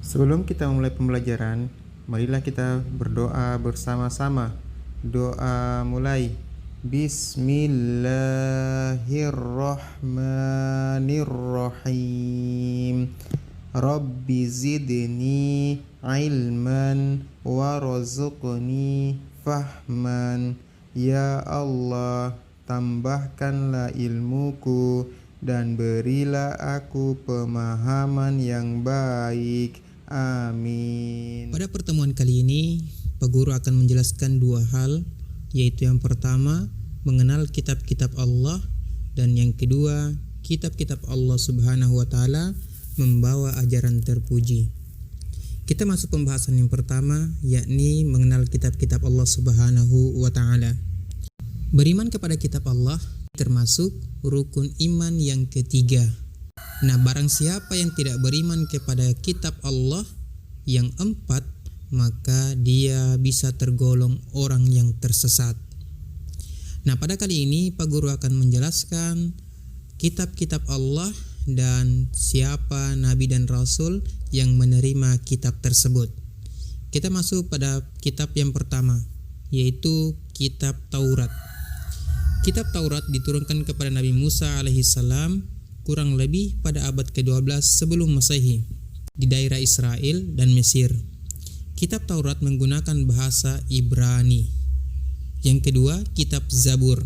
Sebelum kita memulai pembelajaran, marilah kita berdoa bersama-sama. Doa mulai. Bismillahirrahmanirrahim. Rabbi zidni ilman warzuqni fahman. Ya Allah, tambahkanlah ilmuku dan berilah aku pemahaman yang baik. Amin. Pada pertemuan kali ini, Pak Guru akan menjelaskan dua hal, yaitu yang pertama, mengenal kitab-kitab Allah, dan yang kedua, kitab-kitab Allah Subhanahu wa Ta'ala membawa ajaran terpuji. Kita masuk pembahasan yang pertama, yakni mengenal kitab-kitab Allah Subhanahu wa Ta'ala. Beriman kepada kitab Allah termasuk rukun iman yang ketiga. Nah, barang siapa yang tidak beriman kepada kitab Allah yang empat, maka dia bisa tergolong orang yang tersesat. Nah, pada kali ini Pak Guru akan menjelaskan kitab-kitab Allah dan siapa nabi dan rasul yang menerima kitab tersebut. Kita masuk pada kitab yang pertama, yaitu kitab Taurat. Kitab Taurat diturunkan kepada Nabi Musa alaihissalam kurang lebih pada abad ke-12 sebelum Masehi di daerah Israel dan Mesir. Kitab Taurat menggunakan bahasa Ibrani. Yang kedua, kitab Zabur.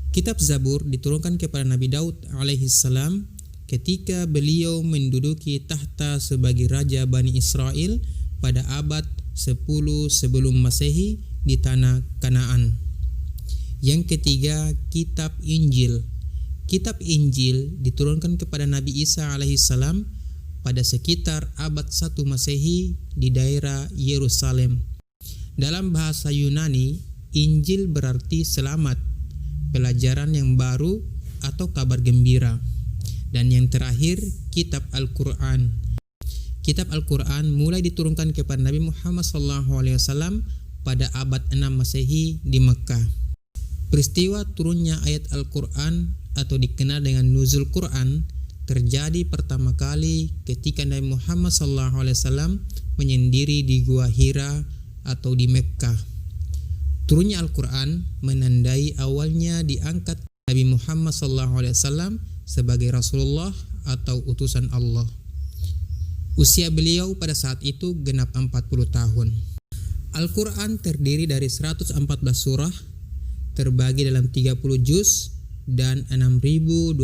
Kitab Zabur diturunkan kepada Nabi Daud alaihissalam ketika beliau menduduki tahta sebagai raja Bani Israel pada abad 10 sebelum Masehi di tanah Kanaan. Yang ketiga, kitab Injil. Kitab Injil diturunkan kepada Nabi Isa alaihissalam pada sekitar abad 1 Masehi di daerah Yerusalem. Dalam bahasa Yunani, Injil berarti selamat, pelajaran yang baru atau kabar gembira. Dan yang terakhir, kitab Al-Quran. Kitab Al-Quran mulai diturunkan kepada Nabi Muhammad SAW pada abad 6 Masehi di Mekkah. Peristiwa turunnya ayat Al-Quran atau dikenal dengan Nuzul Quran terjadi pertama kali ketika Nabi Muhammad SAW menyendiri di Gua Hira atau di Mekkah. Turunnya Al-Quran menandai awalnya diangkat Nabi Muhammad SAW sebagai Rasulullah atau utusan Allah. Usia beliau pada saat itu genap 40 tahun. Al-Quran terdiri dari 114 surah, terbagi dalam 30 juz dan 6.236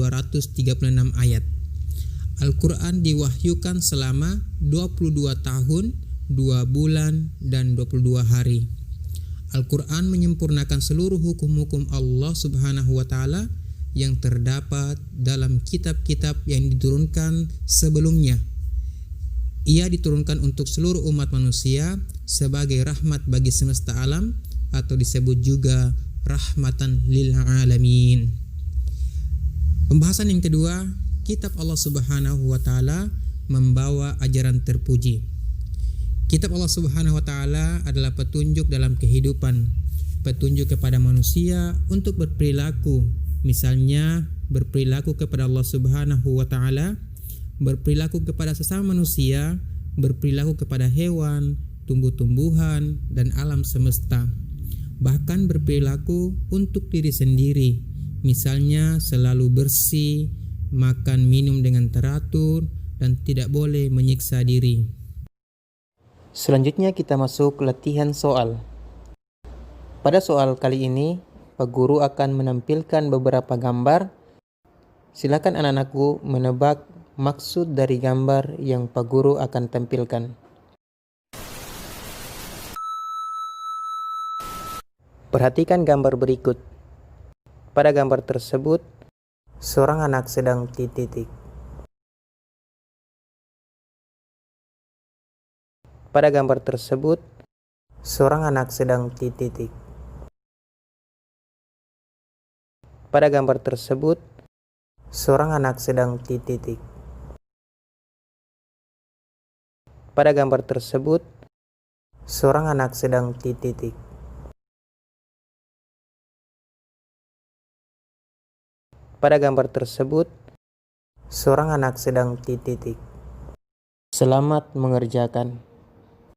ayat. Al-Quran diwahyukan selama 22 tahun, 2 bulan, dan 22 hari. Al-Quran menyempurnakan seluruh hukum-hukum Allah Subhanahu wa Ta'ala yang terdapat dalam kitab-kitab yang diturunkan sebelumnya. Ia diturunkan untuk seluruh umat manusia sebagai rahmat bagi semesta alam atau disebut juga rahmatan lil alamin. Pembahasan yang kedua, kitab Allah Subhanahu wa Ta'ala membawa ajaran terpuji. Kitab Allah Subhanahu wa Ta'ala adalah petunjuk dalam kehidupan, petunjuk kepada manusia untuk berperilaku, misalnya berperilaku kepada Allah Subhanahu wa Ta'ala, berperilaku kepada sesama manusia, berperilaku kepada hewan, tumbuh-tumbuhan, dan alam semesta. Bahkan berperilaku untuk diri sendiri, misalnya selalu bersih, makan minum dengan teratur, dan tidak boleh menyiksa diri. Selanjutnya kita masuk latihan soal. Pada soal kali ini, Pak Guru akan menampilkan beberapa gambar. Silakan anak-anakku menebak maksud dari gambar yang Pak Guru akan tampilkan. Perhatikan gambar berikut. Pada gambar tersebut, seorang anak sedang titik. Pada gambar tersebut, seorang anak sedang titik. Pada gambar tersebut, seorang anak sedang titik. Pada gambar tersebut, seorang anak sedang titik. Pada gambar tersebut, seorang anak sedang titik. Selamat mengerjakan.